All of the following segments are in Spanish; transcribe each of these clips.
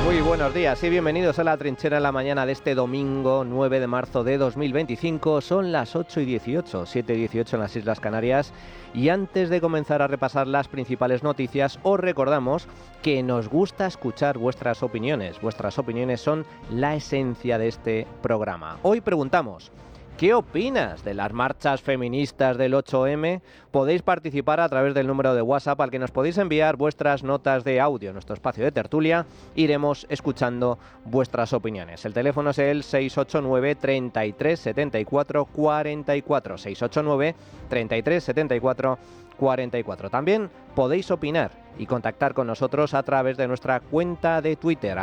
Muy buenos días y bienvenidos a La Trinchera en la mañana de este domingo 9 de marzo de 2025. Son las 8:18, 7:18 en las Islas Canarias. Y antes de comenzar a repasar las principales noticias, os recordamos que nos gusta escuchar vuestras opiniones. Vuestras opiniones son la esencia de este programa. Hoy preguntamos: ¿qué opinas de las marchas feministas del 8M? Podéis participar a través del número de WhatsApp al que nos podéis enviar vuestras notas de audio. En nuestro espacio de tertulia iremos escuchando vuestras opiniones. El teléfono es el 689 33 74 44. 689 33 74 44. También podéis opinar y contactar con nosotros a través de nuestra cuenta de Twitter,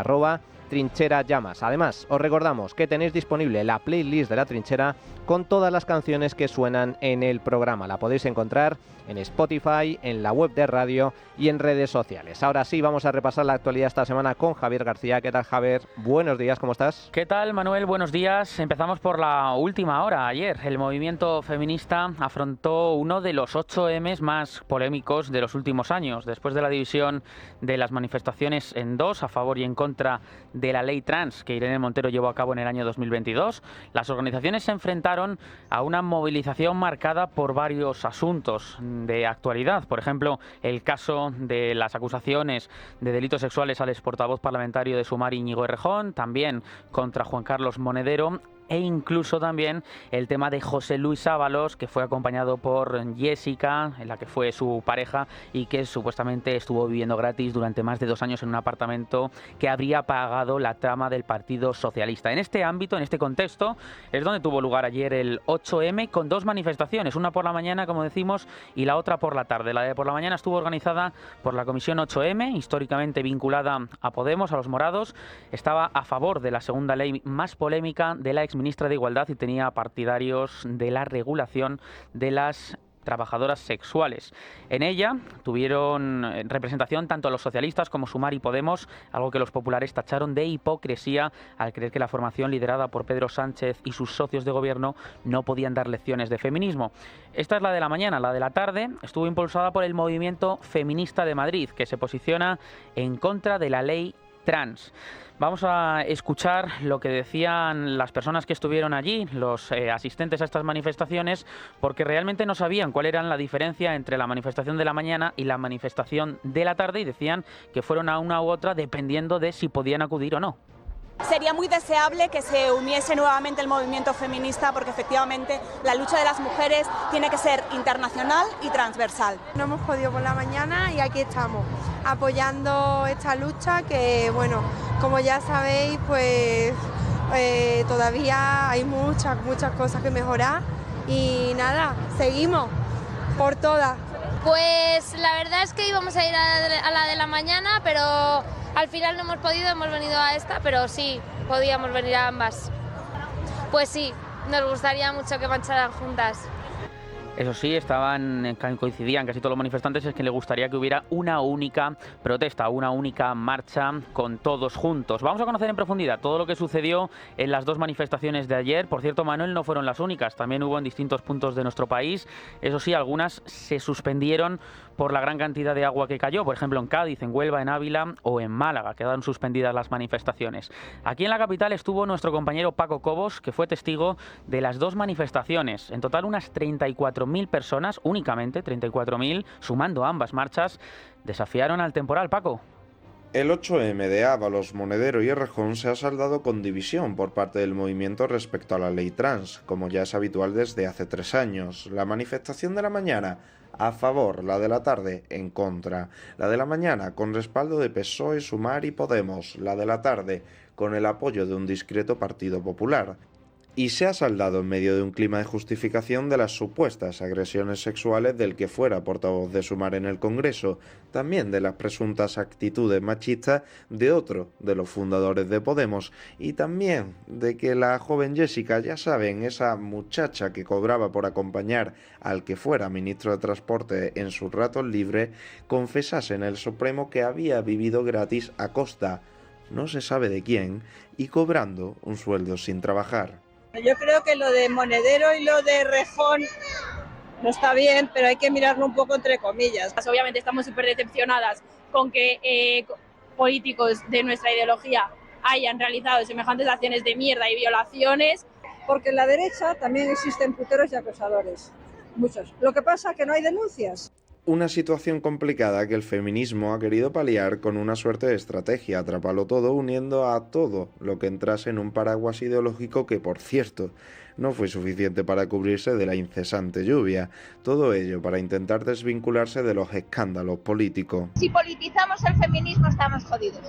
@trincherallamas. Además, os recordamos que tenéis disponible la playlist de La Trinchera con todas las canciones que suenan en el programa. La podéis encontrar en Spotify, en la web de radio y en redes sociales. Ahora sí, vamos a repasar la actualidad esta semana con Javier García. ¿Qué tal, Javier? Buenos días, ¿cómo estás? ¿Qué tal, Manuel? Buenos días. Empezamos por la última hora. Ayer el movimiento feminista afrontó uno de los 8M más polémicos de los últimos años. Después de la división de las manifestaciones en dos, a favor y en contra de la ley trans que Irene Montero llevó a cabo en el año 2022, las organizaciones se enfrentaron a una movilización marcada por varios asuntos de actualidad. Por ejemplo, el caso de las acusaciones de delitos sexuales al exportavoz parlamentario de Sumar, Íñigo Errejón, también contra Juan Carlos Monedero, e incluso también el tema de José Luis Ábalos, que fue acompañado por Jessica, en la que fue su pareja, y que supuestamente estuvo viviendo gratis durante más de 2 años en un apartamento que habría pagado la trama del Partido Socialista. En este ámbito, en este contexto, es donde tuvo lugar ayer el 8M, con 2 manifestaciones, una por la mañana, como decimos, y la otra por la tarde. La de por la mañana estuvo organizada por la Comisión 8M, históricamente vinculada a Podemos, a los morados. Estaba a favor de la segunda ley más polémica de la ministra de Igualdad y tenía partidarios de la regulación de las trabajadoras sexuales. En ella tuvieron representación tanto los socialistas como Sumar y Podemos, algo que los populares tacharon de hipocresía al creer que la formación liderada por Pedro Sánchez y sus socios de gobierno no podían dar lecciones de feminismo. Esta es la de la mañana. La de la tarde estuvo impulsada por el Movimiento Feminista de Madrid, que se posiciona en contra de la ley trans. Vamos a escuchar lo que decían las personas que estuvieron allí, los asistentes a estas manifestaciones, porque realmente no sabían cuál era la diferencia entre la manifestación de la mañana y la manifestación de la tarde, y decían que fueron a una u otra dependiendo de si podían acudir o no. Sería muy deseable que se uniese nuevamente el movimiento feminista, porque efectivamente la lucha de las mujeres tiene que ser internacional y transversal. No hemos podido por la mañana y aquí estamos apoyando esta lucha que, bueno, como ya sabéis, pues todavía hay muchas cosas que mejorar y nada, seguimos por todas. Pues la verdad es que íbamos a ir a la de la mañana, pero al final no hemos podido, hemos venido a esta, pero sí, podíamos venir a ambas. Pues sí, nos gustaría mucho que marcharan juntas. Eso sí, coincidían casi todos los manifestantes, es que le gustaría que hubiera una única protesta, una única marcha con todos juntos. Vamos a conocer en profundidad todo lo que sucedió en las 2 manifestaciones de ayer. Por cierto, Manuel, no fueron las únicas, también hubo en distintos puntos de nuestro país. Eso sí, algunas se suspendieron por la gran cantidad de agua que cayó, por ejemplo en Cádiz, en Huelva, en Ávila o en Málaga. Quedaron suspendidas las manifestaciones. Aquí en la capital estuvo nuestro compañero Paco Cobos, que fue testigo de las 2 manifestaciones. En total unas 34.000 personas, únicamente 34.000, sumando ambas marchas, desafiaron al temporal. Paco. El 8M de Ábalos, Monedero y Errejón se ha saldado con división por parte del movimiento respecto a la ley trans, como ya es habitual desde hace 3 años. La manifestación de la mañana a favor, la de la tarde en contra. La de la mañana con respaldo de PSOE, Sumar y Podemos. La de la tarde con el apoyo de un discreto Partido Popular. Y se ha saldado en medio de un clima de justificación de las supuestas agresiones sexuales del que fuera portavoz de Sumar en el Congreso, también de las presuntas actitudes machistas de otro de los fundadores de Podemos, y también de que la joven Jessica, ya saben, esa muchacha que cobraba por acompañar al que fuera ministro de Transporte en sus ratos libres, confesase en el Supremo que había vivido gratis a costa, no se sabe de quién, y cobrando un sueldo sin trabajar. Yo creo que lo de Monedero y lo de Errejón no está bien, pero hay que mirarlo un poco entre comillas. Obviamente estamos súper decepcionadas con que políticos de nuestra ideología hayan realizado semejantes acciones de mierda y violaciones. Porque en la derecha también existen puteros y acosadores, muchos. Lo que pasa es que no hay denuncias. Una situación complicada que el feminismo ha querido paliar con una suerte de estrategia, atraparlo todo uniendo a todo lo que entrase en un paraguas ideológico que, por cierto, no fue suficiente para cubrirse de la incesante lluvia. Todo ello para intentar desvincularse de los escándalos políticos. Si politizamos el feminismo estamos jodidos.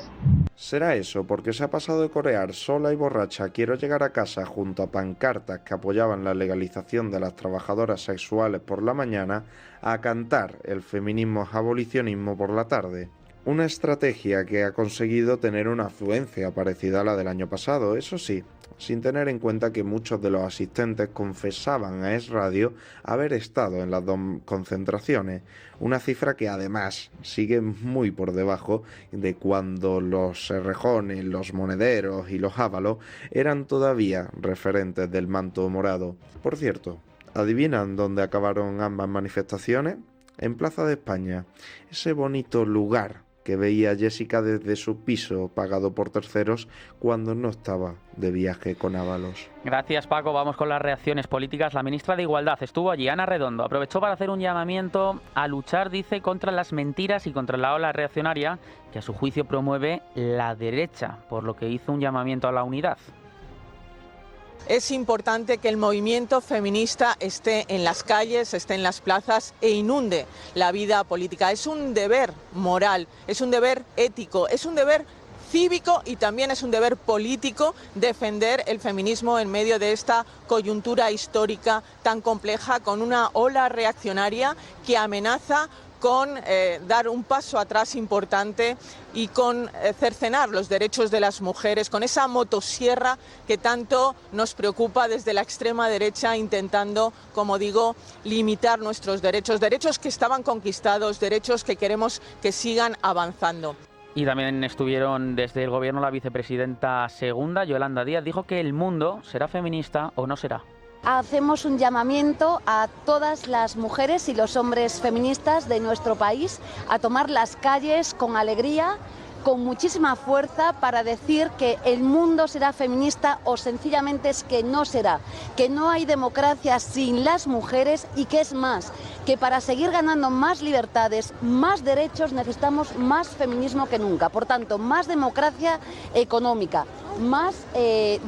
¿Será eso porque se ha pasado de corear sola y borracha quiero llegar a casa junto a pancartas que apoyaban la legalización de las trabajadoras sexuales por la mañana a cantar el feminismo es abolicionismo por la tarde? Una estrategia que ha conseguido tener una afluencia parecida a la del año pasado, eso sí, sin tener en cuenta que muchos de los asistentes confesaban a Es Radio haber estado en las dos concentraciones, una cifra que además sigue muy por debajo de cuando los Errejones, los Monederos y los Ábalos eran todavía referentes del manto morado. Por cierto, ¿adivinan dónde acabaron ambas manifestaciones? En Plaza de España, ese bonito lugar que veía Jessica desde su piso pagado por terceros cuando no estaba de viaje con Ábalos. Gracias, Paco. Vamos con las reacciones políticas. La ministra de Igualdad estuvo allí, Ana Redondo. Aprovechó para hacer un llamamiento a luchar, dice, contra las mentiras y contra la ola reaccionaria que a su juicio promueve la derecha, por lo que hizo un llamamiento a la unidad. Es importante que el movimiento feminista esté en las calles, esté en las plazas e inunde la vida política. Es un deber moral, es un deber ético, es un deber cívico y también es un deber político defender el feminismo en medio de esta coyuntura histórica tan compleja, con una ola reaccionaria que amenaza con dar un paso atrás importante y con cercenar los derechos de las mujeres, con esa motosierra que tanto nos preocupa desde la extrema derecha, intentando, como digo, limitar nuestros derechos, derechos que estaban conquistados, derechos que queremos que sigan avanzando. Y también estuvieron desde el gobierno la vicepresidenta segunda, Yolanda Díaz, dijo que el mundo será feminista o no será. Hacemos un llamamiento a todas las mujeres y los hombres feministas de nuestro país a tomar las calles con alegría, con muchísima fuerza, para decir que el mundo será feminista o sencillamente es que no será, que no hay democracia sin las mujeres y que es más, que para seguir ganando más libertades, más derechos, necesitamos más feminismo que nunca. Por tanto, más democracia económica, más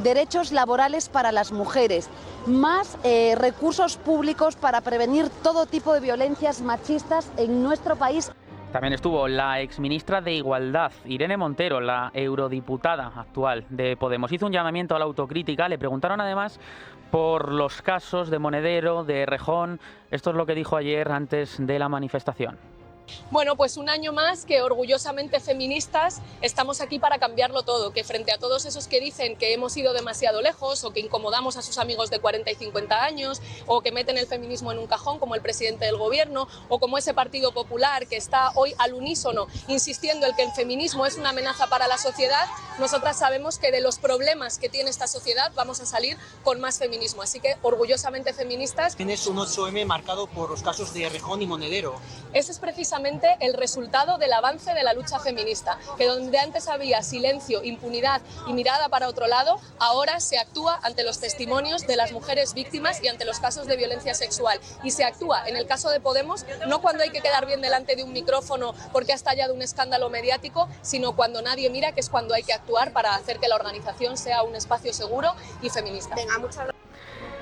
derechos laborales para las mujeres, más recursos públicos para prevenir todo tipo de violencias machistas en nuestro país. También estuvo la exministra de Igualdad, Irene Montero, la eurodiputada actual de Podemos. Hizo un llamamiento a la autocrítica. Le preguntaron además por los casos de Monedero, de Errejón. Esto es lo que dijo ayer antes de la manifestación. Bueno, pues un año más que orgullosamente feministas estamos aquí para cambiarlo todo, que frente a todos esos que dicen que hemos ido demasiado lejos o que incomodamos a sus amigos de 40 y 50 años o que meten el feminismo en un cajón como el presidente del gobierno o como ese Partido Popular que está hoy al unísono insistiendo en que el feminismo es una amenaza para la sociedad, nosotras sabemos que de los problemas que tiene esta sociedad vamos a salir con más feminismo, así que orgullosamente feministas. Tienes un 8M marcado por los casos de Errejón y Monedero. Ese es precisamente el resultado del avance de la lucha feminista, que donde antes había silencio, impunidad y mirada para otro lado, ahora se actúa ante los testimonios de las mujeres víctimas y ante los casos de violencia sexual. Y se actúa, en el caso de Podemos, no cuando hay que quedar bien delante de un micrófono porque ha estallado un escándalo mediático, sino cuando nadie mira, que es cuando hay que actuar para hacer que la organización sea un espacio seguro y feminista. Venga, muchas gracias.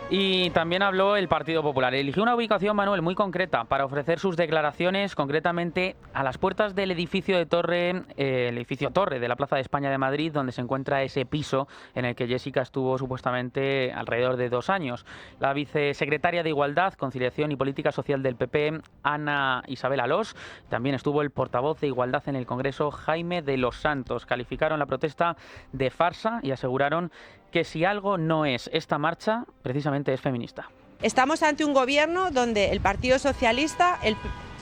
Y también habló el Partido Popular. Eligió una ubicación, Manuel, muy concreta para ofrecer sus declaraciones, concretamente a las puertas del edificio de Torre, el edificio Torre de la Plaza de España de Madrid, donde se encuentra ese piso en el que Jessica estuvo supuestamente alrededor de 2 años. La vicesecretaria de Igualdad, Conciliación y Política Social del PP, Ana Isabel Alós, también estuvo el portavoz de Igualdad en el Congreso, Jaime de los Santos. Calificaron la protesta de farsa y aseguraron que si algo no es esta marcha, precisamente es feminista. Estamos ante un gobierno donde el Partido Socialista, el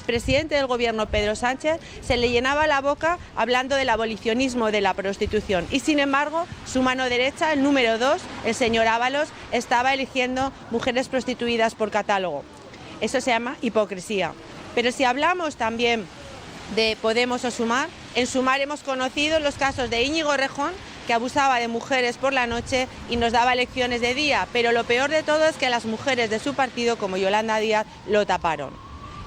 presidente del gobierno Pedro Sánchez, se le llenaba la boca hablando del abolicionismo de la prostitución y sin embargo su mano derecha, el número 2, el señor Ábalos, estaba eligiendo mujeres prostituidas por catálogo. Eso se llama hipocresía. Pero si hablamos también de Podemos o Sumar, En Sumar hemos conocido los casos de Íñigo Errejón, que abusaba de mujeres por la noche y nos daba lecciones de día, pero lo peor de todo es que las mujeres de su partido, como Yolanda Díaz, lo taparon.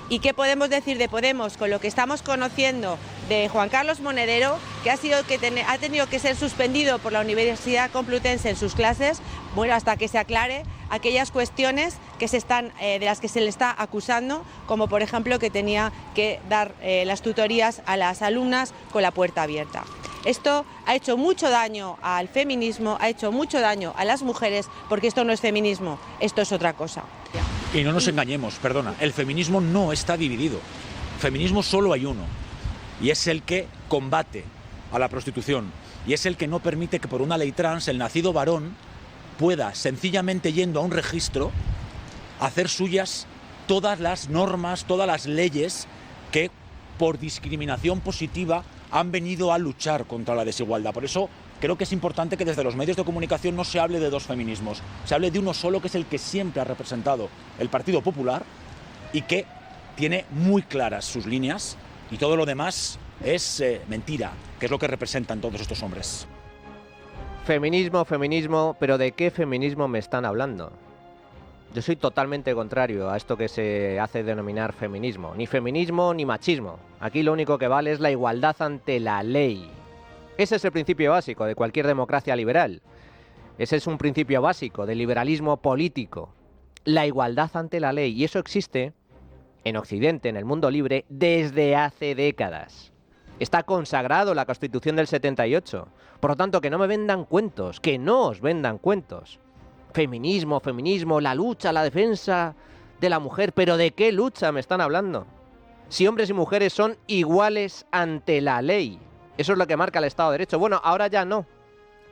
¿Y qué podemos decir de Podemos con lo que estamos conociendo de Juan Carlos Monedero, que ha tenido que ser suspendido por la Universidad Complutense en sus clases, bueno, hasta que se aclare aquellas cuestiones que de las que se le está acusando, como por ejemplo que tenía que dar las tutorías a las alumnas con la puerta abierta? Esto ha hecho mucho daño al feminismo, ha hecho mucho daño a las mujeres, porque esto no es feminismo, esto es otra cosa. Y no nos engañemos, perdona, el feminismo no está dividido. Feminismo solo hay uno, y es el que combate a la prostitución, y es el que no permite que por una ley trans el nacido varón pueda, sencillamente yendo a un registro, hacer suyas todas las normas, todas las leyes que por discriminación positiva han venido a luchar contra la desigualdad. Por eso creo que es importante que desde los medios de comunicación no se hable de dos feminismos, se hable de uno solo, que es el que siempre ha representado el Partido Popular y que tiene muy claras sus líneas, y todo lo demás es mentira, que es lo que representan todos estos hombres. Feminismo, feminismo, pero ¿de qué feminismo me están hablando? Yo soy totalmente contrario a esto que se hace denominar feminismo. Ni feminismo ni machismo. Aquí lo único que vale es la igualdad ante la ley. Ese es el principio básico de cualquier democracia liberal. Ese es un principio básico del liberalismo político. La igualdad ante la ley. Y eso existe en Occidente, en el mundo libre, desde hace décadas. Está consagrado en la Constitución del 78. Por lo tanto, que no me vendan cuentos, que no os vendan cuentos. Feminismo, feminismo, la lucha, la defensa de la mujer. ¿Pero de qué lucha me están hablando? Si hombres y mujeres son iguales ante la ley. Eso es lo que marca el Estado de Derecho. Bueno, ahora ya no.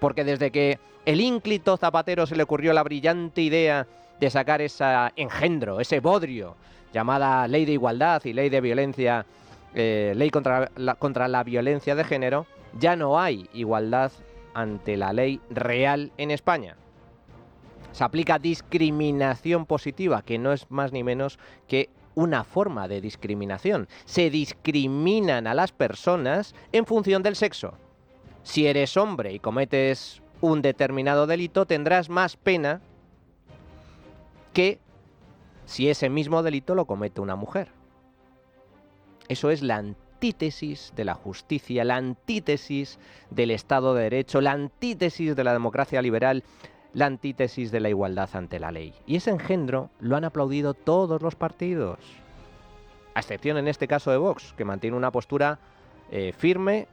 Porque desde que el ínclito Zapatero se le ocurrió la brillante idea de sacar ese engendro, ese bodrio, llamada Ley de Igualdad y Ley de Violencia, Ley contra la Violencia de Género, ya no hay igualdad ante la ley real en España. Se aplica discriminación positiva, que no es más ni menos que una forma de discriminación. Se discriminan a las personas en función del sexo. Si eres hombre y cometes un determinado delito, tendrás más pena que si ese mismo delito lo comete una mujer. Eso es la antítesis de la justicia, la antítesis del Estado de Derecho, la antítesis de la democracia liberal, la antítesis de la igualdad ante la ley. Y ese engendro lo han aplaudido todos los partidos, a excepción en este caso de Vox, que mantiene una postura firme,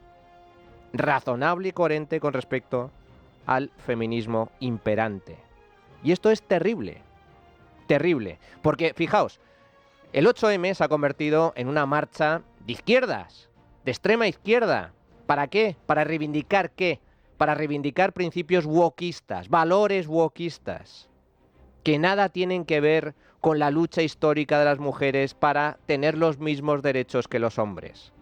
razonable y coherente con respecto al feminismo imperante. Y esto es terrible, terrible, porque fijaos, el 8M se ha convertido en una marcha de izquierdas, de extrema izquierda. ¿Para qué? ¿Para reivindicar qué? Para reivindicar principios wokistas, valores wokistas, que nada tienen que ver con la lucha histórica de las mujeres para tener los mismos derechos que los hombres.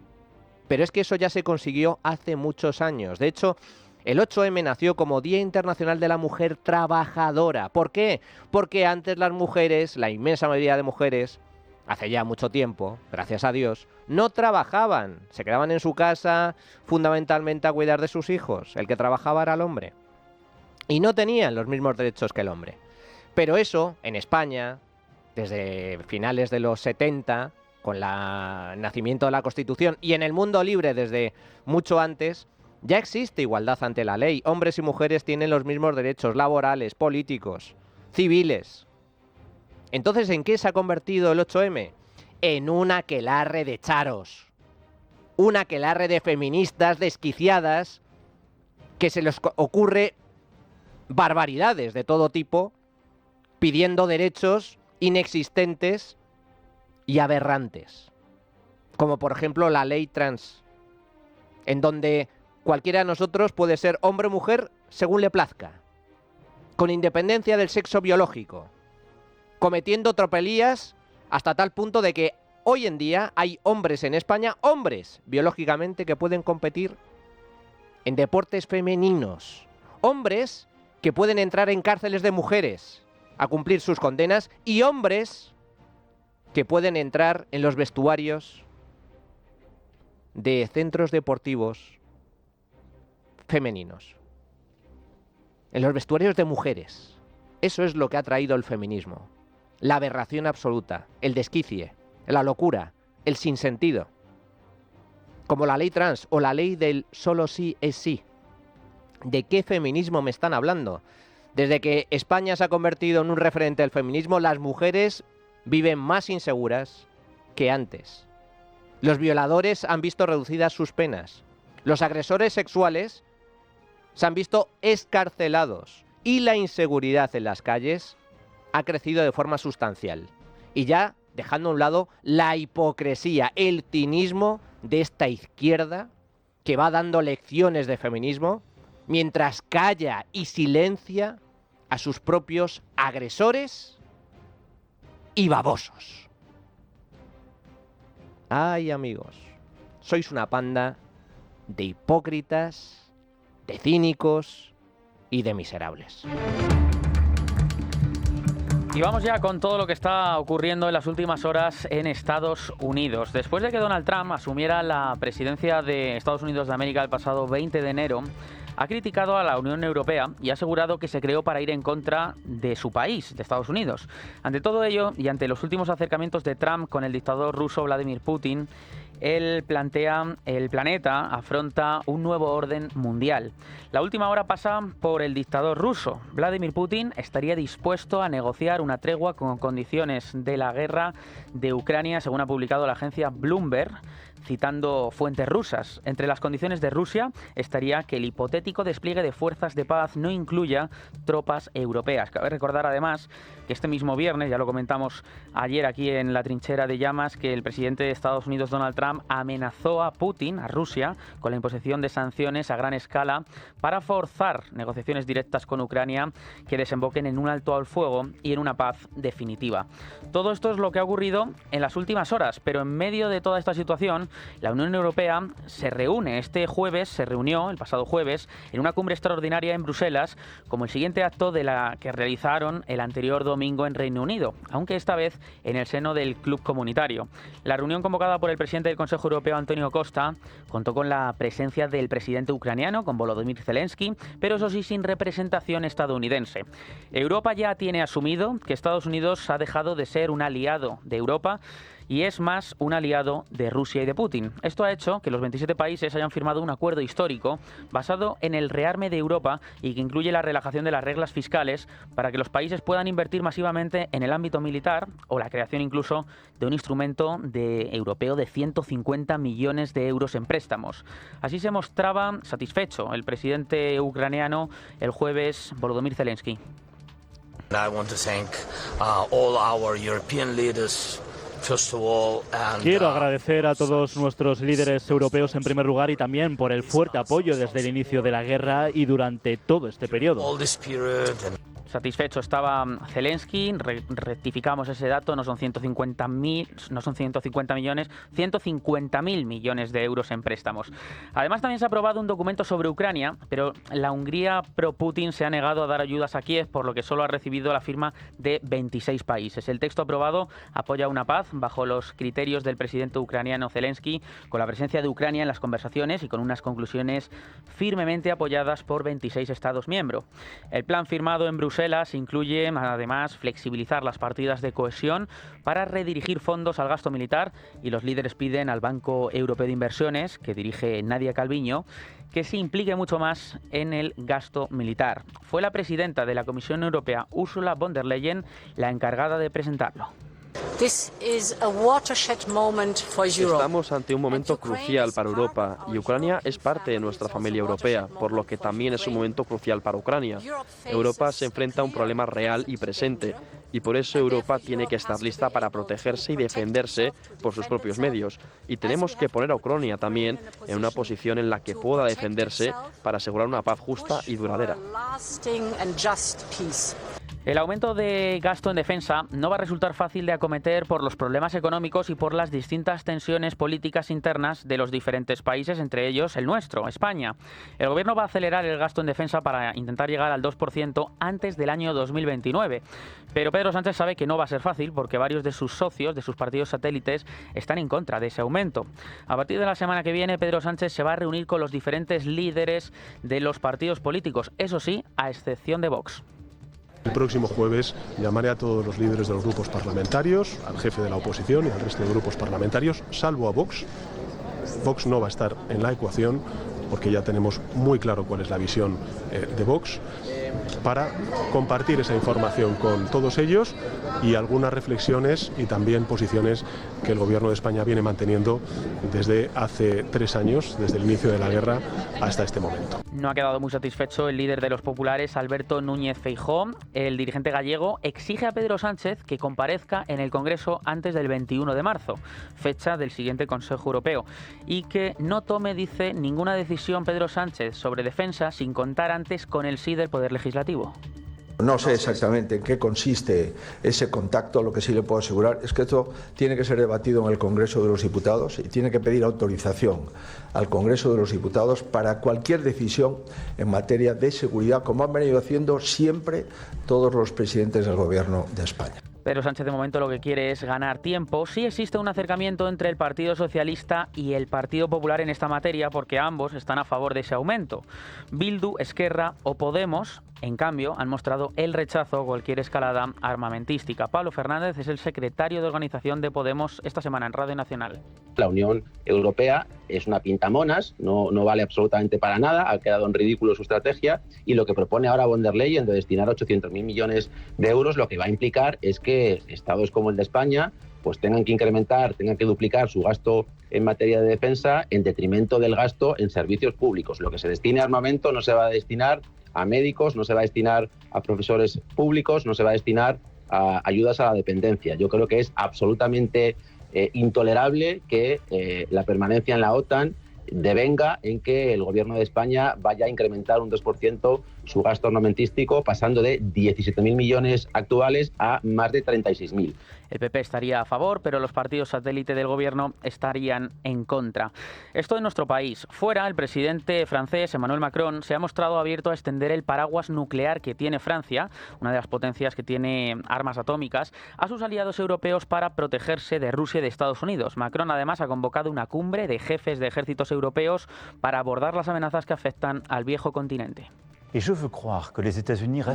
Pero es que eso ya se consiguió hace muchos años. De hecho, el 8M nació como Día Internacional de la Mujer Trabajadora. ¿Por qué? Porque antes las mujeres, la inmensa mayoría de mujeres, hace ya mucho tiempo, gracias a Dios, no trabajaban, se quedaban en su casa fundamentalmente a cuidar de sus hijos. El que trabajaba era el hombre. Y no tenían los mismos derechos que el hombre. Pero eso, en España, desde finales de los 70, con el nacimiento de la Constitución, y en el mundo libre desde mucho antes, ya existe igualdad ante la ley. Hombres y mujeres tienen los mismos derechos laborales, políticos, civiles. Entonces, ¿en qué se ha convertido el 8M? En un aquelarre de charos. Un aquelarre de feministas desquiciadas que se les ocurre barbaridades de todo tipo, pidiendo derechos inexistentes y aberrantes. Como por ejemplo la ley trans, en donde cualquiera de nosotros puede ser hombre o mujer según le plazca, con independencia del sexo biológico, cometiendo tropelías hasta tal punto de que hoy en día hay hombres en España, hombres biológicamente, que pueden competir en deportes femeninos, hombres que pueden entrar en cárceles de mujeres a cumplir sus condenas, y hombres que pueden entrar en los vestuarios de centros deportivos femeninos, en los vestuarios de mujeres. Eso es lo que ha traído el feminismo. La aberración absoluta, el desquicie, la locura, el sinsentido. Como la ley trans o la ley del solo sí es sí. ¿De qué feminismo me están hablando? Desde que España se ha convertido en un referente del feminismo, las mujeres viven más inseguras que antes. Los violadores han visto reducidas sus penas. Los agresores sexuales se han visto excarcelados. Y la inseguridad en las calles ha crecido de forma sustancial. Y ya dejando a un lado la hipocresía, el cinismo de esta izquierda que va dando lecciones de feminismo mientras calla y silencia a sus propios agresores y babosos. Ay, amigos, sois una panda de hipócritas, de cínicos y de miserables. Y vamos ya con todo lo que está ocurriendo en las últimas horas en Estados Unidos. Después de que Donald Trump asumiera la presidencia de Estados Unidos de América el pasado 20 de enero, ha criticado a la Unión Europea y ha asegurado que se creó para ir en contra de su país, de Estados Unidos. Ante todo ello y ante los últimos acercamientos de Trump con el dictador ruso Vladimir Putin, él plantea, el planeta afronta un nuevo orden mundial. La última hora pasa por el dictador ruso. Vladimir Putin estaría dispuesto a negociar una tregua con condiciones de la guerra de Ucrania, según ha publicado la agencia Bloomberg, citando fuentes rusas. Entre las condiciones de Rusia estaría que el hipotético despliegue de fuerzas de paz no incluya tropas europeas. Cabe recordar además que este mismo viernes, ya lo comentamos ayer aquí en la trinchera de llamas, que el presidente de Estados Unidos, Donald Trump, amenazó a Putin, a Rusia, con la imposición de sanciones a gran escala para forzar negociaciones directas con Ucrania que desemboquen en un alto al fuego y en una paz definitiva. Todo esto es lo que ha ocurrido en las últimas horas, pero en medio de toda esta situación, la Unión Europea se reunió el pasado jueves en una cumbre extraordinaria en Bruselas como el siguiente acto de la que realizaron el anterior domingo en Reino Unido, aunque esta vez en el seno del Club Comunitario. La reunión convocada por el presidente del Consejo Europeo, Antonio Costa, contó con la presencia del presidente ucraniano, con Volodymyr Zelensky, pero eso sí sin representación estadounidense. Europa ya tiene asumido que Estados Unidos ha dejado de ser un aliado de Europa y es más un aliado de Rusia y de Putin. Esto ha hecho que los 27 países hayan firmado un acuerdo histórico basado en el rearme de Europa y que incluye la relajación de las reglas fiscales para que los países puedan invertir masivamente en el ámbito militar o la creación incluso de un instrumento europeo de 150 millones de euros en préstamos. Así se mostraba satisfecho el presidente ucraniano el jueves, Volodymyr Zelensky. I want to thank all our European leaders. Quiero agradecer a todos nuestros líderes europeos en primer lugar y también por el fuerte apoyo desde el inicio de la guerra y durante todo este periodo. Satisfecho estaba Zelensky, rectificamos ese dato, no son 150 millones, 150.000 millones de euros en préstamos. Además también se ha aprobado un documento sobre Ucrania, pero la Hungría pro-Putin se ha negado a dar ayudas a Kiev, por lo que solo ha recibido la firma de 26 países. El texto aprobado apoya una paz bajo los criterios del presidente ucraniano Zelensky, con la presencia de Ucrania en las conversaciones y con unas conclusiones firmemente apoyadas por 26 Estados miembros. El plan firmado en Bruselas incluye además flexibilizar las partidas de cohesión para redirigir fondos al gasto militar y los líderes piden al Banco Europeo de Inversiones, que dirige Nadia Calviño, que se implique mucho más en el gasto militar. Fue la presidenta de la Comisión Europea, Ursula von der Leyen, la encargada de presentarlo. Estamos ante un momento crucial para Europa y Ucrania es parte de nuestra familia europea, por lo que también es un momento crucial para Ucrania. Europa se enfrenta a un problema real y presente y por eso Europa tiene que estar lista para protegerse y defenderse por sus propios medios. Y tenemos que poner a Ucrania también en una posición en la que pueda defenderse para asegurar una paz justa y duradera. El aumento de gasto en defensa no va a resultar fácil de acometer por los problemas económicos y por las distintas tensiones políticas internas de los diferentes países, entre ellos el nuestro, España. El Gobierno va a acelerar el gasto en defensa para intentar llegar al 2% antes del año 2029. Pero Pedro Sánchez sabe que no va a ser fácil porque varios de sus socios, de sus partidos satélites, están en contra de ese aumento. A partir de la semana que viene, Pedro Sánchez se va a reunir con los diferentes líderes de los partidos políticos, eso sí, a excepción de Vox. El próximo jueves llamaré a todos los líderes de los grupos parlamentarios, al jefe de la oposición y al resto de grupos parlamentarios, salvo a Vox. Vox no va a estar en la ecuación porque ya tenemos muy claro cuál es la visión de Vox, para compartir esa información con todos ellos y algunas reflexiones y también posiciones que el Gobierno de España viene manteniendo desde hace 3 años, desde el inicio de la guerra hasta este momento. No ha quedado muy satisfecho el líder de los populares, Alberto Núñez Feijóo. El dirigente gallego exige a Pedro Sánchez que comparezca en el Congreso antes del 21 de marzo, fecha del siguiente Consejo Europeo, y que no tome, dice, ninguna decisión Pedro Sánchez sobre defensa sin contar antes con el sí del Poder Legislativo. No sé exactamente en qué consiste ese contacto, lo que sí le puedo asegurar es que esto tiene que ser debatido en el Congreso de los Diputados y tiene que pedir autorización al Congreso de los Diputados para cualquier decisión en materia de seguridad, como han venido haciendo siempre todos los presidentes del Gobierno de España. Pedro Sánchez de momento lo que quiere es ganar tiempo. Sí existe un acercamiento entre el Partido Socialista y el Partido Popular en esta materia porque ambos están a favor de ese aumento. Bildu, Esquerra o Podemos, en cambio, han mostrado el rechazo a cualquier escalada armamentística. Pablo Fernández es el secretario de organización de Podemos esta semana en Radio Nacional. La Unión Europea es una pintamonas, no vale absolutamente para nada, ha quedado en ridículo su estrategia y lo que propone ahora von der Leyen de destinar 800.000 millones de euros lo que va a implicar es que estados como el de España pues tengan que incrementar, tengan que duplicar su gasto en materia de defensa en detrimento del gasto en servicios públicos. Lo que se destine a armamento no se va a destinar a médicos, no se va a destinar a profesores públicos, no se va a destinar a ayudas a la dependencia. Yo creo que es absolutamente intolerable que la permanencia en la OTAN devenga en que el Gobierno de España vaya a incrementar un 2% su gasto armamentístico, pasando de 17.000 millones actuales a más de 36.000. El PP estaría a favor, pero los partidos satélite del Gobierno estarían en contra. Esto en nuestro país. Fuera, el presidente francés, Emmanuel Macron, se ha mostrado abierto a extender el paraguas nuclear que tiene Francia, una de las potencias que tiene armas atómicas, a sus aliados europeos para protegerse de Rusia y de Estados Unidos. Macron, además, ha convocado una cumbre de jefes de ejércitos europeos para abordar las amenazas que afectan al viejo continente.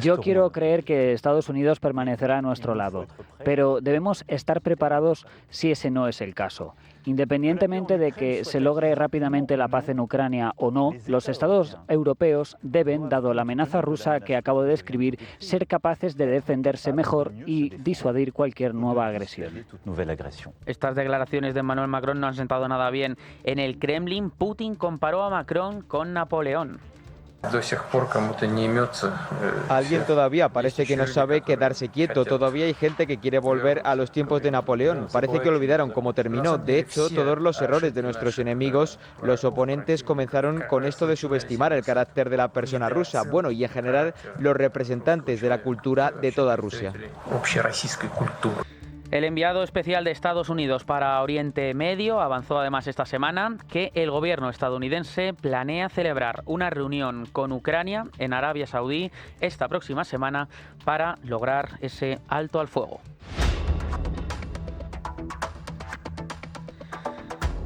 Yo quiero creer que Estados Unidos permanecerá a nuestro lado, pero debemos estar preparados si ese no es el caso. Independientemente de que se logre rápidamente la paz en Ucrania o no, los Estados europeos deben, dado la amenaza rusa que acabo de describir, ser capaces de defenderse mejor y disuadir cualquier nueva agresión. Estas declaraciones de Emmanuel Macron no han sentado nada bien. En el Kremlin, Putin comparó a Macron con Napoleón. Alguien todavía parece que no sabe quedarse quieto. Todavía hay gente que quiere volver a los tiempos de Napoleón. Parece que olvidaron cómo terminó. De hecho, todos los errores de nuestros enemigos, los oponentes comenzaron con esto de subestimar el carácter de la persona rusa. Bueno, y en general los representantes de la cultura de toda Rusia. El enviado especial de Estados Unidos para Oriente Medio avanzó además esta semana que el gobierno estadounidense planea celebrar una reunión con Ucrania en Arabia Saudí esta próxima semana para lograr ese alto al fuego.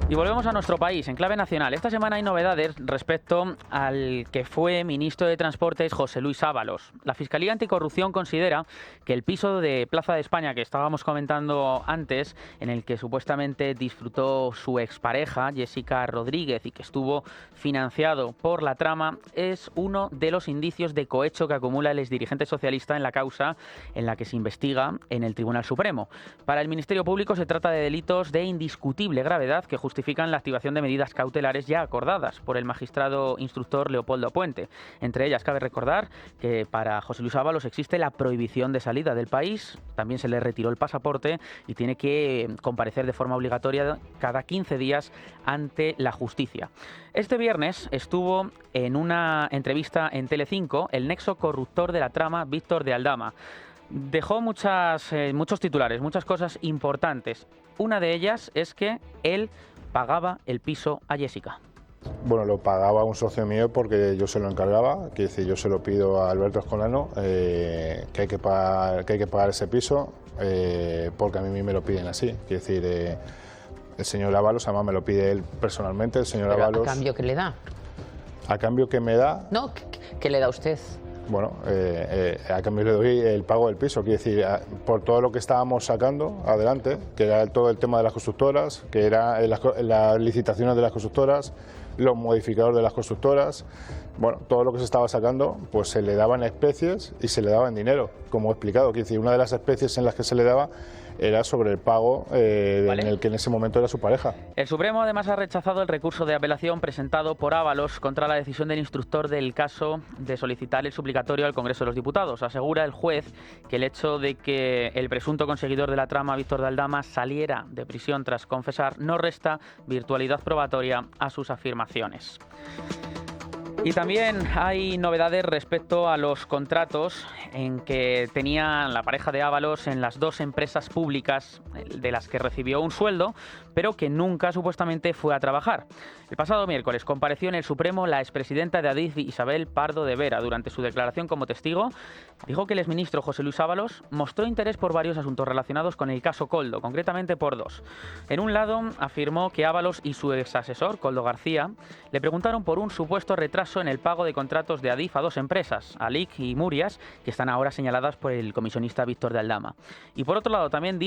Y volvemos a nuestro país, en clave nacional. Esta semana hay novedades respecto al que fue ministro de Transportes, José Luis Ábalos. La Fiscalía Anticorrupción considera que el piso de Plaza de España que estábamos comentando antes, en el que supuestamente disfrutó su expareja, Jessica Rodríguez, y que estuvo financiado por la trama, es uno de los indicios de cohecho que acumula el exdirigente socialista en la causa en la que se investiga en el Tribunal Supremo. Para el Ministerio Público se trata de delitos de indiscutible gravedad que justifican la activación de medidas cautelares ya acordadas por el magistrado instructor Leopoldo Puente. Entre ellas cabe recordar que para José Luis Ábalos existe la prohibición de salida del país, también se le retiró el pasaporte y tiene que comparecer de forma obligatoria cada 15 días ante la justicia. Este viernes estuvo en una entrevista en Telecinco el nexo corruptor de la trama, Víctor de Aldama. Dejó muchos titulares, muchas cosas importantes. Una de ellas es que él pagaba el piso a Jessica. Bueno, lo pagaba un socio mío porque yo se lo encargaba, quiero decir, yo se lo pido a Alberto Escolano, que hay que pagar ese piso, porque a mí me lo piden así, quiero decir, el señor Ábalos además me lo pide él personalmente, el señor Ábalos. ¿A cambio qué le da? ¿A cambio qué me da? No, ¿qué le da usted? Bueno, a cambio le doy el pago del piso, quiero decir, por todo lo que estábamos sacando adelante, que era todo el tema de las constructoras, que era las licitaciones de las constructoras, los modificadores de las constructoras, bueno, todo lo que se estaba sacando, pues se le daba en especies y se le daba en dinero, como he explicado, quiero decir, una de las especies en las que se le daba era sobre el pago en el que en ese momento era su pareja. El Supremo además ha rechazado el recurso de apelación presentado por Ábalos contra la decisión del instructor del caso de solicitar el suplicatorio al Congreso de los Diputados. Asegura el juez que el hecho de que el presunto conseguidor de la trama, Víctor de Aldama, saliera de prisión tras confesar no resta virtualidad probatoria a sus afirmaciones. Y también hay novedades respecto a los contratos en que tenía la pareja de Ábalos en las dos empresas públicas de las que recibió un sueldo, pero que nunca supuestamente fue a trabajar. El pasado miércoles compareció en el Supremo la expresidenta de Adif, Isabel Pardo de Vera. Durante su declaración como testigo, dijo que el exministro José Luis Ábalos mostró interés por varios asuntos relacionados con el caso Koldo, concretamente por dos. En un lado, afirmó que Ábalos y su exasesor, Koldo García, le preguntaron por un supuesto retraso en el pago de contratos de Adif a dos empresas, Alic y Murias, que están ahora señaladas por el comisionista Víctor de Aldama. Y por otro lado también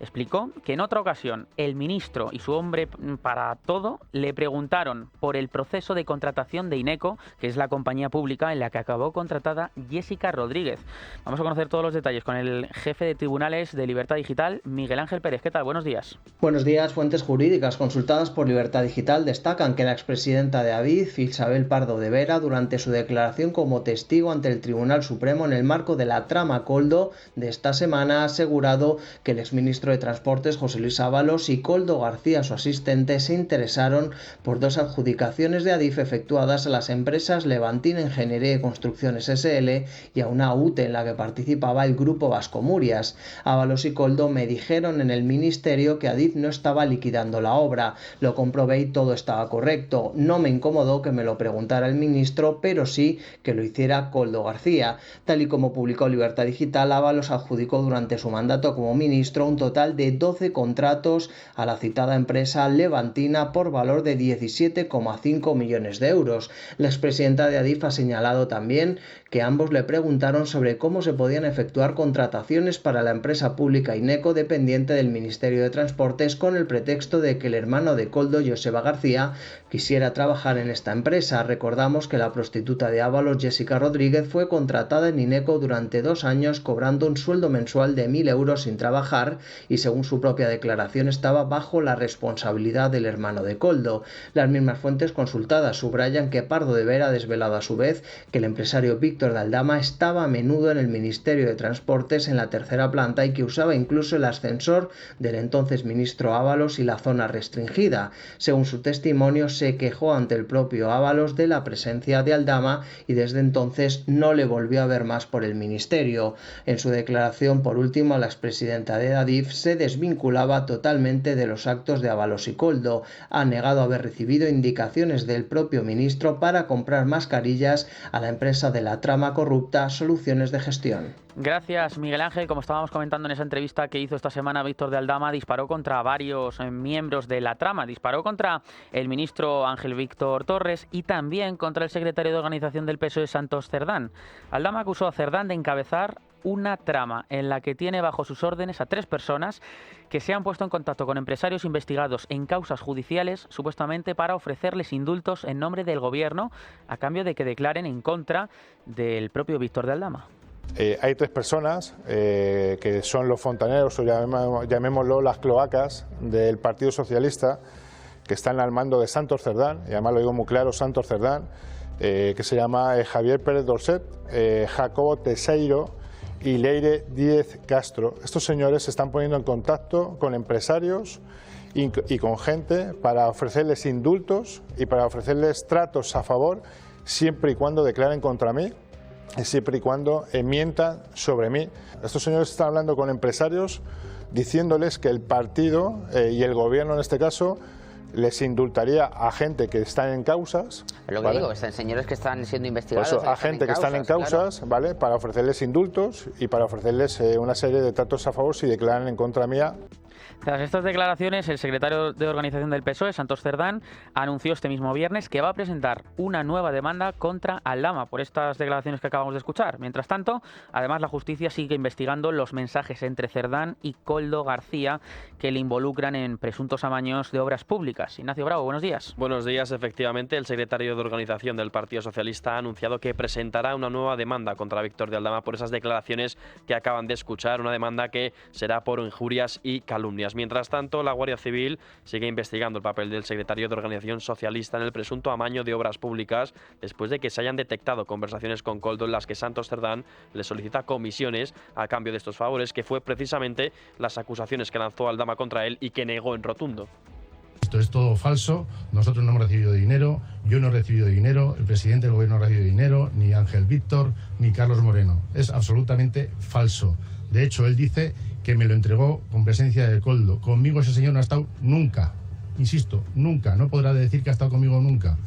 explicó que en otra ocasión el ministro y su hombre para todo le preguntaron por el proceso de contratación de Ineco, que es la compañía pública en la que acabó contratada Jessica Rodríguez. Vamos a conocer todos los detalles con el jefe de tribunales de Libertad Digital, Miguel Ángel Pérez. ¿Qué tal? Buenos días. Buenos días. Fuentes jurídicas consultadas por Libertad Digital destacan que la expresidenta de Adif, Isabel Pardo de Vera, durante su declaración como testigo ante el Tribunal Supremo en el marco de la trama Koldo de esta semana, ha asegurado que el exministro de Transportes, José Luis Ábalos, y Koldo García, su asistente, se interesaron por dos adjudicaciones de Adif efectuadas a las empresas Levantina Ingeniería y Construcciones SL y a una UTE en la que participaba el grupo Vasco Murias. Ábalos y Koldo me dijeron en el ministerio que Adif no estaba liquidando la obra. Lo comprobé y todo estaba correcto. No me incomodó que me lo preguntara el ministro, pero sí que lo hiciera Koldo García. Tal y como publicó Libertad Digital, Ábalos adjudicó durante su mandato como ministro un total de 12 contratos a la citada empresa Levantina por valor de 17,5 millones de euros. La expresidenta de Adif ha señalado también que ambos le preguntaron sobre cómo se podían efectuar contrataciones para la empresa pública Ineco dependiente del Ministerio de Transportes con el pretexto de que el hermano de Koldo, Joseba García, quisiera trabajar en esta empresa. Recordamos que la prostituta de Ábalos, Jessica Rodríguez, fue contratada en Ineco durante 2 años cobrando un sueldo mensual de 1.000 euros sin trabajar y, según su propia declaración, estaba bajo la responsabilidad del hermano de Koldo. Las mismas fuentes consultadas subrayan que Pardo de Vera ha desvelado a su vez que el empresario Víctor de Aldama estaba a menudo en el Ministerio de Transportes en la tercera planta y que usaba incluso el ascensor del entonces ministro Ábalos y la zona restringida. Según su testimonio, se quejó ante el propio Ábalos de la presencia de Aldama y desde entonces no le volvió a ver más por el ministerio. En su declaración, por último, la expresidenta de Adif se desvinculaba totalmente de los actos de Ábalos y Koldo. Ha negado haber recibido indicaciones del propio ministro para comprar mascarillas a la empresa de la trama corrupta Soluciones de Gestión. Gracias, Miguel Ángel. Como estábamos comentando en esa entrevista que hizo esta semana, Víctor de Aldama disparó contra varios miembros de la trama. Disparó contra el ministro Ángel Víctor Torres y también contra el secretario de organización del PSOE, Santos Cerdán. Aldama acusó a Cerdán de encabezar una trama en la que tiene bajo sus órdenes a 3 personas que se han puesto en contacto con empresarios investigados en causas judiciales, supuestamente para ofrecerles indultos en nombre del gobierno a cambio de que declaren en contra del propio Víctor de Aldama. Hay 3 personas que son los fontaneros, o llamémoslo las cloacas del Partido Socialista, que están al mando de Santos Cerdán, y además lo digo muy claro, Santos Cerdán, que se llama Javier Pérez Dorset, Jacobo Teseiro y Leire Díez Castro. Estos señores se están poniendo en contacto con empresarios y con gente para ofrecerles indultos y para ofrecerles tratos a favor, siempre y cuando declaren contra mí siempre y cuando mientan sobre mí. Estos señores están hablando con empresarios diciéndoles que el partido y el gobierno en este caso les indultaría a gente que están en causas. Lo que digo, están señores que están siendo investigados. Por eso, a gente que están en causas, claro, ¿vale? Para ofrecerles indultos y para ofrecerles una serie de tratos a favor si declaran en contra mía. Tras estas declaraciones, el secretario de organización del PSOE, Santos Cerdán, anunció este mismo viernes que va a presentar una nueva demanda contra Aldama por estas declaraciones que acabamos de escuchar. Mientras tanto, además, la justicia sigue investigando los mensajes entre Cerdán y Koldo García que le involucran en presuntos amaños de obras públicas. Ignacio Bravo, buenos días. Buenos días. Efectivamente, el secretario de organización del Partido Socialista ha anunciado que presentará una nueva demanda contra Víctor de Aldama por esas declaraciones que acaban de escuchar, una demanda que será por injurias y calumnias. Mientras tanto, la Guardia Civil sigue investigando el papel del secretario de Organización Socialista en el presunto amaño de obras públicas después de que se hayan detectado conversaciones con Koldo en las que Santos Cerdán le solicita comisiones a cambio de estos favores, que fue precisamente las acusaciones que lanzó Aldama contra él y que negó en rotundo. Esto es todo falso, nosotros no hemos recibido dinero, yo no he recibido dinero, el presidente del gobierno no ha recibido dinero, ni Ángel Víctor, ni Carlos Moreno. Es absolutamente falso. De hecho, él dice que me lo entregó con presencia de Koldo. Conmigo ese señor no ha estado nunca. Insisto, nunca. No podrá decir que ha estado conmigo nunca.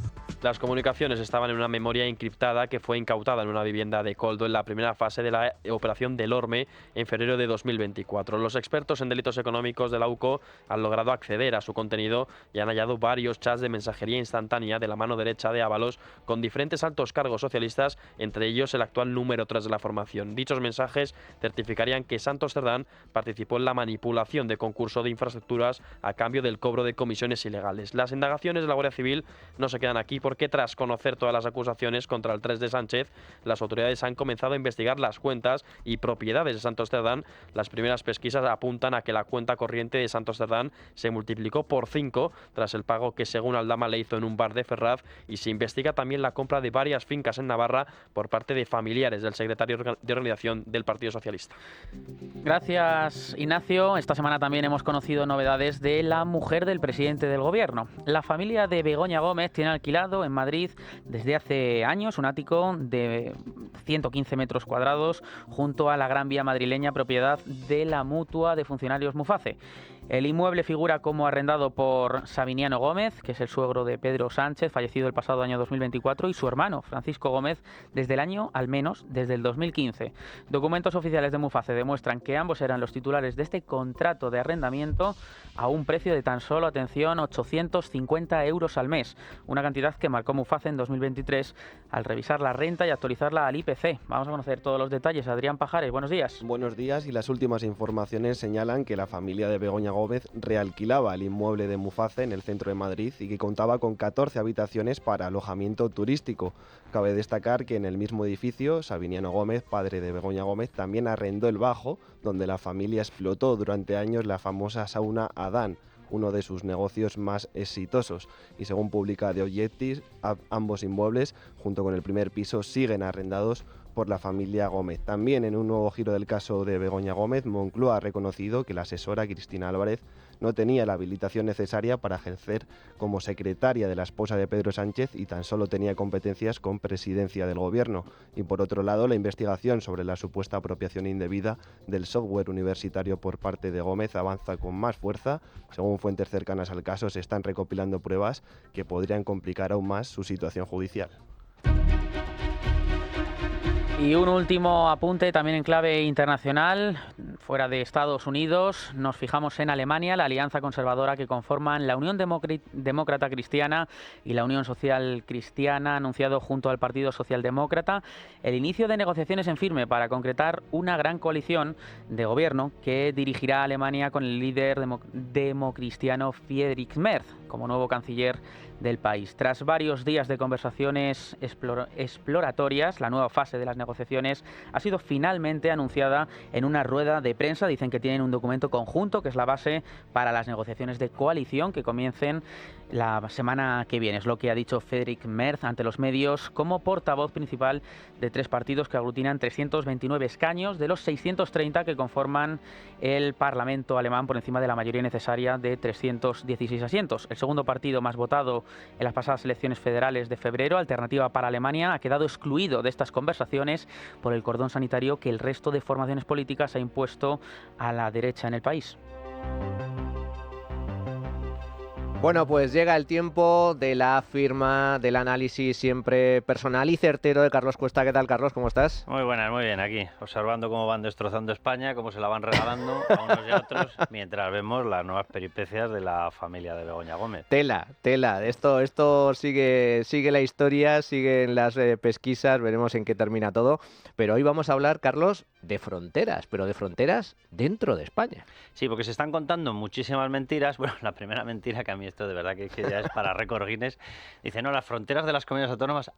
Las comunicaciones estaban en una memoria encriptada que fue incautada en una vivienda de Koldo en la primera fase de la operación del Orme en febrero de 2024. Los expertos en delitos económicos de la UCO han logrado acceder a su contenido y han hallado varios chats de mensajería instantánea de la mano derecha de Ábalos con diferentes altos cargos socialistas, entre ellos el actual número 3 de la formación. Dichos mensajes certificarían que Santos Cerdán participó en la manipulación de concurso de infraestructuras a cambio del cobro de comisiones ilegales. Las indagaciones de la Guardia Civil no se quedan aquí porque tras conocer todas las acusaciones contra el 3 de Sánchez, las autoridades han comenzado a investigar las cuentas y propiedades de Santos Cerdán. Las primeras pesquisas apuntan a que la cuenta corriente de Santos Cerdán se multiplicó por 5 tras el pago que según Aldama le hizo en un bar de Ferraz, y se investiga también la compra de varias fincas en Navarra por parte de familiares del secretario de organización del Partido Socialista. Gracias, Ignacio. Esta semana también hemos conocido novedades de la mujer del presidente del gobierno. La familia de Begoña Gómez tiene alquilado en Madrid desde hace años un ático de 115 metros cuadrados junto a la Gran Vía madrileña, propiedad de la Mutua de Funcionarios Muface. El inmueble figura como arrendado por Sabiniano Gómez, que es el suegro de Pedro Sánchez, fallecido el pasado año 2024, y su hermano, Francisco Gómez, desde el año, al menos, desde el 2015. Documentos oficiales de Muface demuestran que ambos eran los titulares de este contrato de arrendamiento a un precio de tan solo, atención, 850 euros al mes, una cantidad que marcó Muface en 2023 al revisar la renta y actualizarla al IPC. Vamos a conocer todos los detalles. Adrián Pajares, buenos días. Buenos días, y las últimas informaciones señalan que la familia de Begoña Gómez realquilaba el inmueble de Muface en el centro de Madrid y que contaba con 14 habitaciones para alojamiento turístico. Cabe destacar que en el mismo edificio, Sabiniano Gómez, padre de Begoña Gómez, también arrendó el bajo, donde la familia explotó durante años la famosa sauna Adán, uno de sus negocios más exitosos. Y según publica The Objective, ambos inmuebles, junto con el primer piso, siguen arrendados por la familia Gómez. También, en un nuevo giro del caso de Begoña Gómez, Moncloa ha reconocido que la asesora Cristina Álvarez no tenía la habilitación necesaria para ejercer como secretaria de la esposa de Pedro Sánchez y tan solo tenía competencias con presidencia del gobierno. Y por otro lado, la investigación sobre la supuesta apropiación indebida del software universitario por parte de Gómez avanza con más fuerza. Según fuentes cercanas al caso, se están recopilando pruebas que podrían complicar aún más su situación judicial. Y un último apunte también en clave internacional, fuera de Estados Unidos. Nos fijamos en Alemania, la alianza conservadora que conforman la Unión Demócrata Cristiana y la Unión Social Cristiana ha anunciado junto al Partido Socialdemócrata el inicio de negociaciones en firme para concretar una gran coalición de gobierno que dirigirá a Alemania con el líder democristiano Friedrich Merz como nuevo canciller del país. Tras varios días de conversaciones exploratorias, la nueva fase de las negociaciones ha sido finalmente anunciada en una rueda de prensa. Dicen que tienen un documento conjunto que es la base para las negociaciones de coalición que comiencen la semana que viene. Es lo que ha dicho Friedrich Merz ante los medios como portavoz principal de tres partidos que aglutinan 329 escaños de los 630 que conforman el Parlamento alemán, por encima de la mayoría necesaria de 316 asientos. El segundo partido más votado en las pasadas elecciones federales de febrero, Alternativa para Alemania, ha quedado excluido de estas conversaciones razones por el cordón sanitario que el resto de formaciones políticas ha impuesto a la derecha en el país. Bueno, pues llega el tiempo de la firma, del análisis siempre personal y certero de Carlos Cuesta. ¿Qué tal, Carlos? ¿Cómo estás? Muy buenas, muy bien, aquí, observando cómo van destrozando España, cómo se la van regalando a unos y a otros, mientras vemos las nuevas peripecias de la familia de Begoña Gómez. Tela. Esto sigue la historia, siguen las pesquisas, veremos en qué termina todo. Pero hoy vamos a hablar, Carlos, de fronteras, pero de fronteras dentro de España. Sí, porque se están contando muchísimas mentiras. Bueno, la primera mentira, que a mí esto de verdad que ya es para récord Guinness, dice, no, las fronteras de las comunidades autónomas,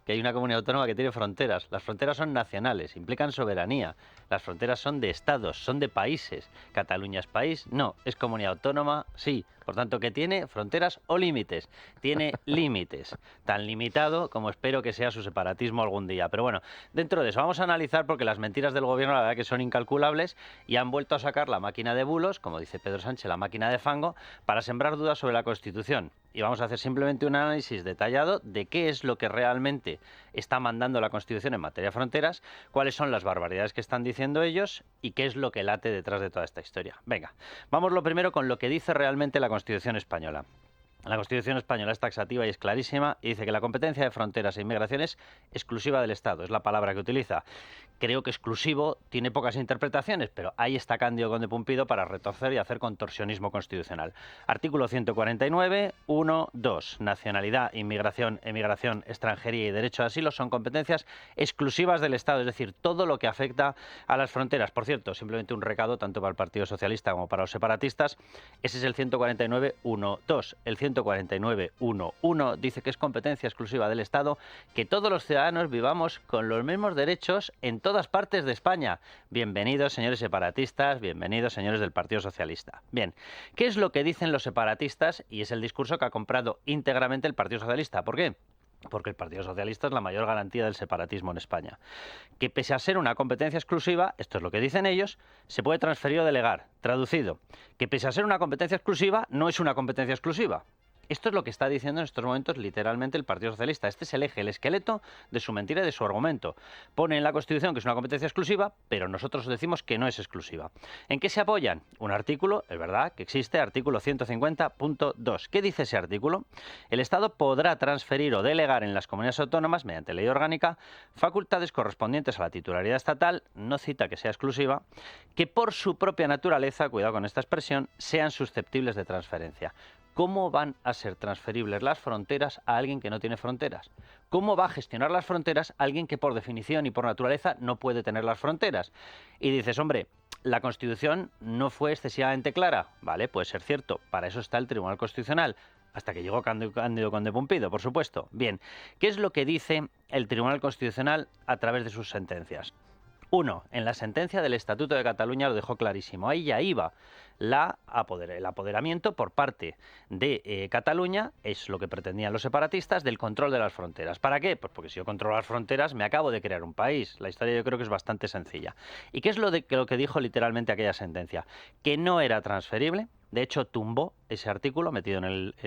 que hay una comunidad autónoma que tiene fronteras. Las fronteras son nacionales, implican soberanía. Las fronteras son de estados, son de países. ¿Cataluña es país? No. ¿Es comunidad autónoma? Sí. Por tanto, ¿qué tiene? ¿Fronteras o límites? Tiene límites. Tan limitado como espero que sea su separatismo algún día. Pero bueno, dentro de eso vamos a analizar, porque las mentiras del gobierno la verdad que son incalculables y han vuelto a sacar la máquina de bulos, como dice Pedro Sánchez, la máquina de fango, para sembrar dudas sobre la Constitución. Y vamos a hacer simplemente un análisis detallado de qué es lo que realmente está mandando la Constitución en materia de fronteras, cuáles son las barbaridades que están diciendo ellos y qué es lo que late detrás de toda esta historia. Venga, vamos lo primero con lo que dice realmente la Constitución española. La Constitución española es taxativa y es clarísima y dice que la competencia de fronteras e inmigración es exclusiva del Estado, es la palabra que utiliza. Creo que exclusivo tiene pocas interpretaciones, pero ahí está Cándido Conde Pumpido para retorcer y hacer contorsionismo constitucional. Artículo 149, 1, 2. Nacionalidad, inmigración, emigración, extranjería y derecho de asilo son competencias exclusivas del Estado, es decir, todo lo que afecta a las fronteras. Por cierto, simplemente un recado tanto para el Partido Socialista como para los separatistas, ese es el 149, 1, 2. El 149, 1, 1 dice que es competencia exclusiva del Estado que todos los ciudadanos vivamos con los mismos derechos en todas partes de España. Bienvenidos, señores separatistas, bienvenidos, señores del Partido Socialista. Bien, ¿qué es lo que dicen los separatistas? Y es el discurso que ha comprado íntegramente el Partido Socialista. ¿Por qué? Porque el Partido Socialista es la mayor garantía del separatismo en España. Que pese a ser una competencia exclusiva, esto es lo que dicen ellos, se puede transferir o delegar. Traducido, que pese a ser una competencia exclusiva, no es una competencia exclusiva. Esto es lo que está diciendo en estos momentos literalmente el Partido Socialista. Este es el eje, el esqueleto de su mentira y de su argumento. Pone en la Constitución que es una competencia exclusiva, pero nosotros decimos que no es exclusiva. ¿En qué se apoyan? Un artículo, es verdad, que existe, artículo 150.2. ¿Qué dice ese artículo? El Estado podrá transferir o delegar en las comunidades autónomas, mediante ley orgánica, facultades correspondientes a la titularidad estatal, no cita que sea exclusiva, que por su propia naturaleza, cuidado con esta expresión, sean susceptibles de transferencia. ¿Cómo van a ser transferibles las fronteras a alguien que no tiene fronteras? ¿Cómo va a gestionar las fronteras alguien que por definición y por naturaleza no puede tener las fronteras? Y dices, hombre, la Constitución no fue excesivamente clara. Vale, puede ser cierto, para eso está el Tribunal Constitucional. Hasta que llegó Cándido Conde Pumpido, por supuesto. Bien, ¿qué es lo que dice el Tribunal Constitucional a través de sus sentencias? 1. En la sentencia del Estatuto de Cataluña lo dejó clarísimo. Ahí ya iba el apoderamiento por parte de Cataluña, es lo que pretendían los separatistas, del control de las fronteras. ¿Para qué? Pues porque si yo controlo las fronteras me acabo de crear un país. La historia yo creo que es bastante sencilla. ¿Y qué es lo que dijo literalmente aquella sentencia? Que no era transferible. De hecho, tumbó ese artículo metido en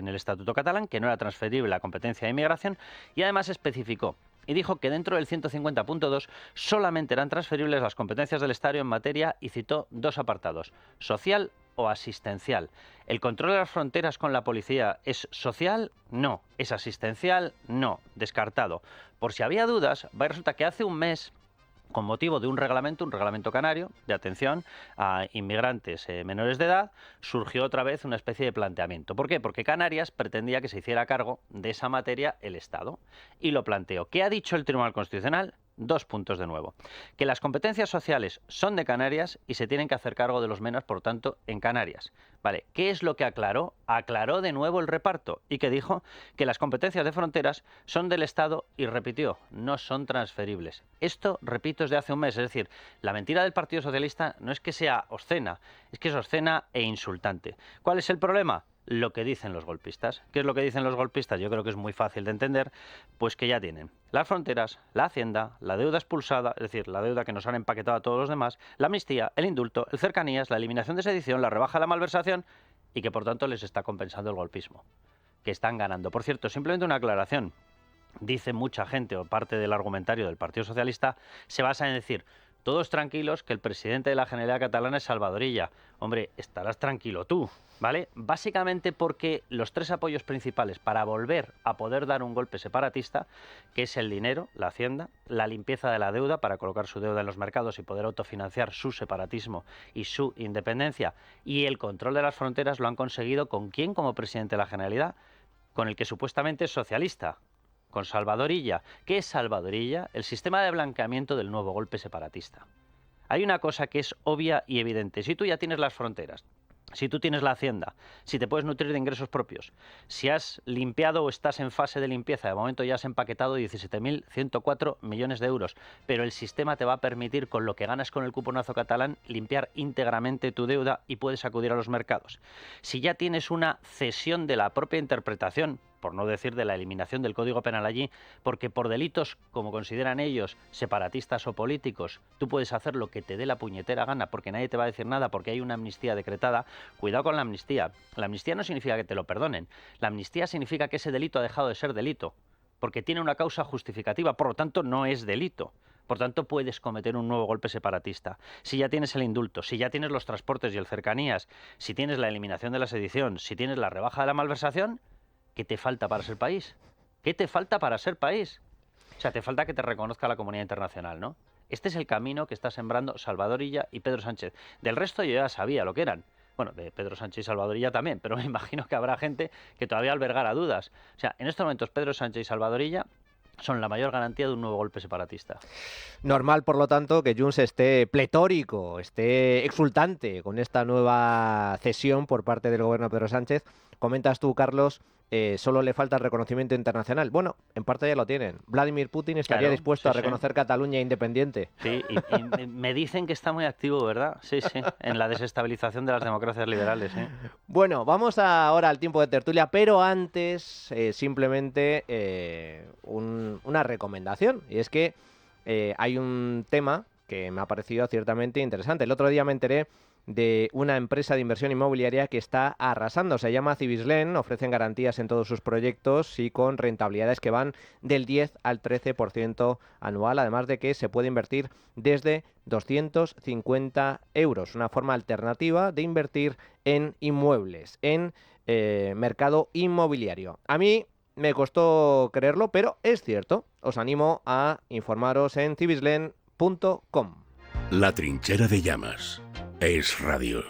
el Estatuto catalán, que no era transferible la competencia de inmigración, y además especificó y dijo que dentro del 150.2 solamente eran transferibles las competencias del Estado en materia, y citó dos apartados, social o asistencial. ¿El control de las fronteras con la policía es social? No. ¿Es asistencial? No. Descartado. Por si había dudas, resulta que hace un mes, con motivo de un reglamento canario de atención a inmigrantes menores de edad, surgió otra vez una especie de planteamiento. ¿Por qué? Porque Canarias pretendía que se hiciera cargo de esa materia el Estado. Y lo planteó. ¿Qué ha dicho el Tribunal Constitucional? Dos puntos de nuevo. Que las competencias sociales son de Canarias y se tienen que hacer cargo de los menores, por tanto, en Canarias. Vale, ¿qué es lo que aclaró? Aclaró de nuevo el reparto y que dijo que las competencias de fronteras son del Estado y repitió, no son transferibles. Esto, repito, es de hace un mes. Es decir, la mentira del Partido Socialista no es que sea obscena, es que es obscena e insultante. ¿Cuál es el problema? Lo que dicen los golpistas. ¿Qué es lo que dicen los golpistas? Yo creo que es muy fácil de entender, pues que ya tienen las fronteras, la hacienda, la deuda expulsada, es decir, la deuda que nos han empaquetado a todos los demás, la amnistía, el indulto, el cercanías, la eliminación de sedición, la rebaja de la malversación, y que por tanto les está compensando el golpismo, que están ganando. Por cierto, simplemente una aclaración. dice mucha gente o parte del argumentario del Partido Socialista, se basa en decir: todos tranquilos, que el presidente de la Generalitat catalana es Salvador Illa. Hombre, estarás tranquilo tú, ¿vale? Básicamente porque los tres apoyos principales para volver a poder dar un golpe separatista, que es el dinero, la hacienda, la limpieza de la deuda para colocar su deuda en los mercados y poder autofinanciar su separatismo y su independencia, y el control de las fronteras, lo han conseguido ¿con quién como presidente de la Generalitat? Con el que supuestamente es socialista, con Salvador Illa. ¿Qué es Salvador Illa? El sistema de blanqueamiento del nuevo golpe separatista. Hay una cosa que es obvia y evidente. Si tú ya tienes las fronteras, si tú tienes la hacienda, si te puedes nutrir de ingresos propios, si has limpiado o estás en fase de limpieza, de momento ya has empaquetado 17.104 millones de euros, pero el sistema te va a permitir, con lo que ganas con el cuponazo catalán, limpiar íntegramente tu deuda y puedes acudir a los mercados. Si ya tienes una cesión de la propia interpretación, por no decir de la eliminación del Código Penal allí, porque por delitos, como consideran ellos, separatistas o políticos, tú puedes hacer lo que te dé la puñetera gana, porque nadie te va a decir nada, porque hay una amnistía decretada. Cuidado con la amnistía. La amnistía no significa que te lo perdonen. La amnistía significa que ese delito ha dejado de ser delito, porque tiene una causa justificativa, por lo tanto no es delito. Por tanto, puedes cometer un nuevo golpe separatista. Si ya tienes el indulto, si ya tienes los transportes y el cercanías, si tienes la eliminación de la sedición, si tienes la rebaja de la malversación, ¿qué te falta para ser país? ¿Qué te falta para ser país? O sea, te falta que te reconozca la comunidad internacional, ¿no? Este es el camino que está sembrando Salvador Illa y Pedro Sánchez. Del resto yo ya sabía lo que eran. Bueno, de Pedro Sánchez y Salvador Illa también, pero me imagino que habrá gente que todavía albergará dudas. O sea, en estos momentos Pedro Sánchez y Salvador Illa son la mayor garantía de un nuevo golpe separatista. Normal, por lo tanto, que Junts esté pletórico, esté exultante con esta nueva cesión por parte del gobierno de Pedro Sánchez. Comentas tú, Carlos, solo le falta el reconocimiento internacional. Bueno, en parte ya lo tienen. Vladimir Putin estaría dispuesto a reconocer Cataluña independiente. Sí, y me dicen que está muy activo, ¿verdad? Sí, sí, en la desestabilización de las democracias liberales. Bueno, vamos ahora al tiempo de tertulia, pero antes simplemente una recomendación. Y es que hay un tema que me ha parecido ciertamente interesante. El otro día me enteré de una empresa de inversión inmobiliaria que está arrasando. Se llama Cibislen, ofrecen garantías en todos sus proyectos y con rentabilidades que van del 10 al 13% anual, además de que se puede invertir desde 250 euros, una forma alternativa de invertir en inmuebles, en mercado inmobiliario. A mí me costó creerlo, pero es cierto. Os animo a informaros en cibislen.com. La trinchera de llamas. Es radio.